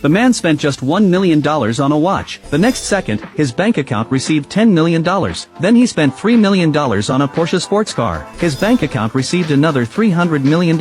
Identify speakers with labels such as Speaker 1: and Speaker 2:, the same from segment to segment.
Speaker 1: The man spent just $1 million on a watch. The next second, his bank account received $10 million. Then he spent $3 million on a Porsche sports car. His bank account received another $300 million.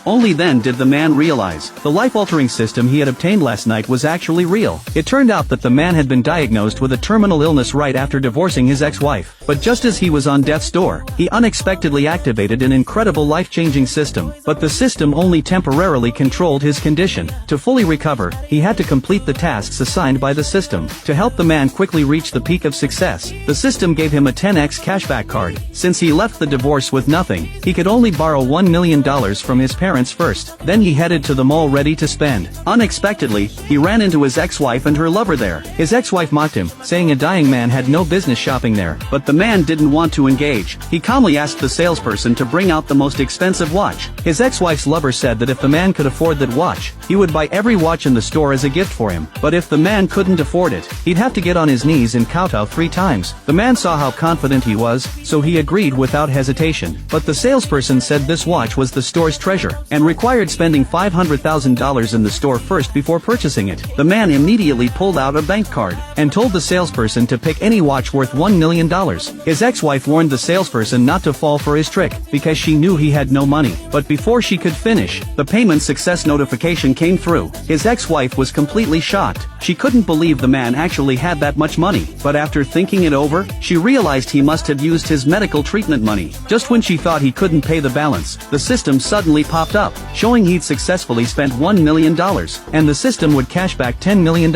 Speaker 1: Only then did the man realize the life-altering system he had obtained last night was actually real. It turned out that the man had been diagnosed with a terminal illness right after divorcing his ex-wife. But just as he was on death's door, he unexpectedly activated an incredible life-changing system. But the system only temporarily controlled his condition. To fully recover, he had to complete the tasks assigned by the system. To help the man quickly reach the peak of success, the system gave him a 10x cashback card. Since he left the divorce with nothing, he could only borrow $1 million from his parents first. Then he headed to the mall ready to spend. Unexpectedly, he ran into his ex-wife and her lover there. His ex-wife mocked him, saying a dying man had no business shopping there. But the man didn't want to engage. He calmly asked the salesperson to bring out the most expensive watch. His ex-wife's lover said that if the man could afford that watch, he would buy every watch in the store as a gift for him. But if the man couldn't afford it, he'd have to get on his knees and kowtow 3 times. The man saw how confident he was, so he agreed without hesitation. But the salesperson said this watch was the store's treasure, and required spending $500,000 in the store first before purchasing it. The man immediately pulled out a bank card, and told the salesperson to pick any watch worth $1 million. His ex-wife warned the salesperson not to fall for his trick, because she knew he had no money. But before she could finish, the payment success notification came through. His ex-wife was completely shocked. She couldn't believe the man actually had that much money. But after thinking it over, she realized he must have used his medical treatment money. Just when she thought he couldn't pay the balance, the system suddenly popped up, showing he'd successfully spent $1 million, and the system would cash back $10 million.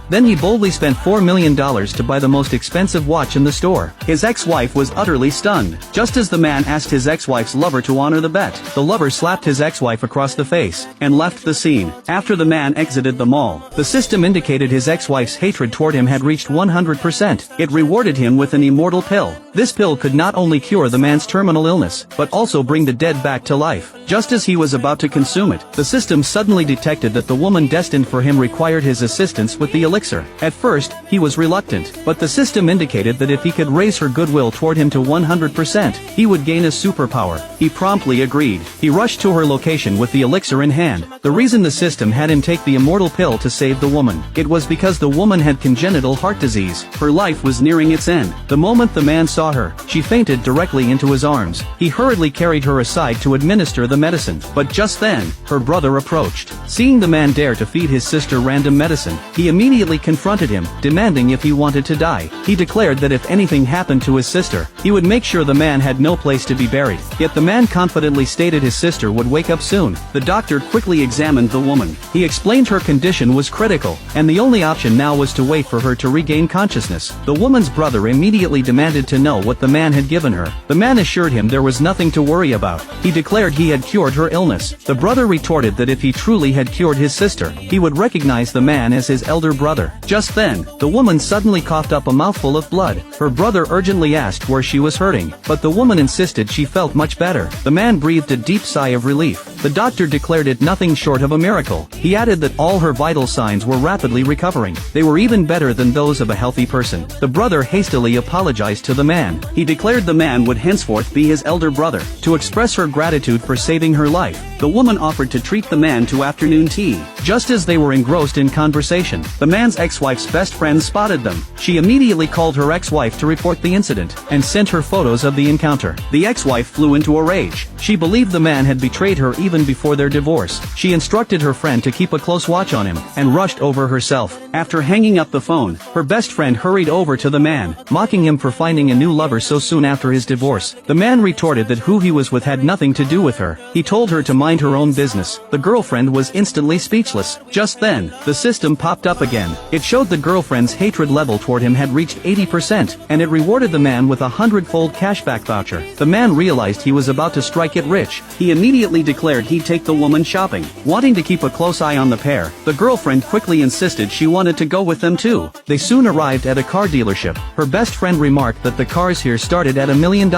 Speaker 1: Then he boldly spent $4 million to buy the most expensive watch in the store. His ex-wife was utterly stunned. Just as the man asked his ex-wife's lover to honor the bet, the lover slapped his ex-wife across the face, and left the scene. After the man exited the mall, the system indicated his ex-wife's hatred toward him had reached 100%. It rewarded him with an immortal pill. This pill could not only cure the man's terminal illness, but also bring the dead back to life. Just as he was about to consume it, the system suddenly detected that the woman destined for him required his assistance with the elixir. At first, he was reluctant, but the system indicated that if he could raise her goodwill toward him to 100%, he would gain a superpower. He promptly agreed. He rushed to her location with the elixir in hand. The reason the system had him take the immortal pill to save the woman, it was because the woman had congenital heart disease. Her life was nearing its end. The moment the man saw her, she fainted directly into his arms. He hurriedly carried her aside to administer the medicine. But just then, her brother approached. Seeing the man dare to feed his sister random medicine, he immediately confronted him, demanding if he wanted to die. He declared that if anything happened to his sister, he would make sure the man had no place to be buried. Yet the man confidently stated his sister would wake up soon. The doctor quickly examined the woman. He explained her condition was critical, and the only option now was to wait for her to regain consciousness. The woman's brother immediately demanded to know what the man had given her. The man assured him there was nothing to worry about. He declared he had cured her illness. The brother retorted that if he truly had cured his sister, he would recognize the man as his elder brother. Just then, the woman suddenly coughed up a mouthful of blood. Her brother urgently asked where she was hurting, but the woman insisted she felt much better. The man breathed a deep sigh of relief. The doctor declared it nothing short of a miracle. He added that all her vital signs were rapidly recovering. They were even better than those of a healthy person. The brother hastily apologized to the man. He declared the man would henceforth be his elder brother. To express her gratitude for saving her life, the woman offered to treat the man to afternoon tea. Just as they were engrossed in conversation, the man's ex-wife's best friend spotted them. She immediately called her ex-wife to report the incident, and sent her photos of the encounter. The ex-wife flew into a rage. She believed the man had betrayed her even before their divorce. She instructed her friend to keep a close watch on him, and rushed over herself. After hanging up the phone, her best friend hurried over to the man, mocking him for finding a new lover so soon after his divorce. The man retorted that who he was with had nothing to do with her. He told her to mind her own business. The girlfriend was instantly speechless. Just then, the system popped up again. It showed the girlfriend's hatred level toward him had reached 80%, and it rewarded the man with a 100-fold cashback voucher. The man realized he was about to strike it rich. He immediately declared he'd take the woman shopping. Wanting to keep a close eye on the pair, the girlfriend quickly insisted she wanted to go with them too. They soon arrived at a car dealership. Her best friend remarked that the cars here started at $1 million.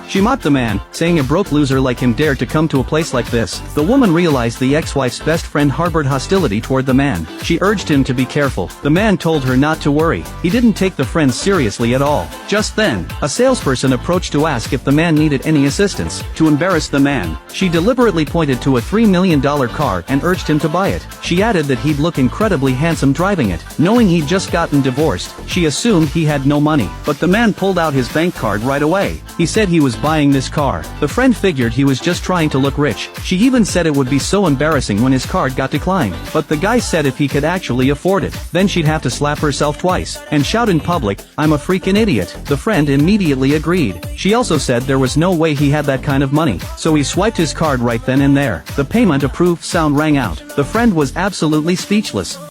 Speaker 1: She mocked the man, saying a broke loser like him dared to come to a place like this. The woman realized the ex-wife's best friend harbored hostility toward the man. She urged him to be careful. The man told her not to worry. He didn't take the friend seriously at all. Just then, a salesperson approached to ask if the man needed any assistance. To embarrass the man, she deliberately pointed to a $3 million car and urged him to buy it. She added that that he'd look incredibly handsome driving it. Knowing he'd just gotten divorced, she assumed he had no money. But the man pulled out his bank card right away. He said he was buying this car. The friend figured he was just trying to look rich. She even said it would be so embarrassing when his card got declined. But the guy said if he could actually afford it, then she'd have to slap herself twice and shout in public, "I'm a freaking idiot." The friend immediately agreed. She also said there was no way he had that kind of money, so he swiped his card right then and there. The payment approved sound rang out. The friend was absolutely speechless.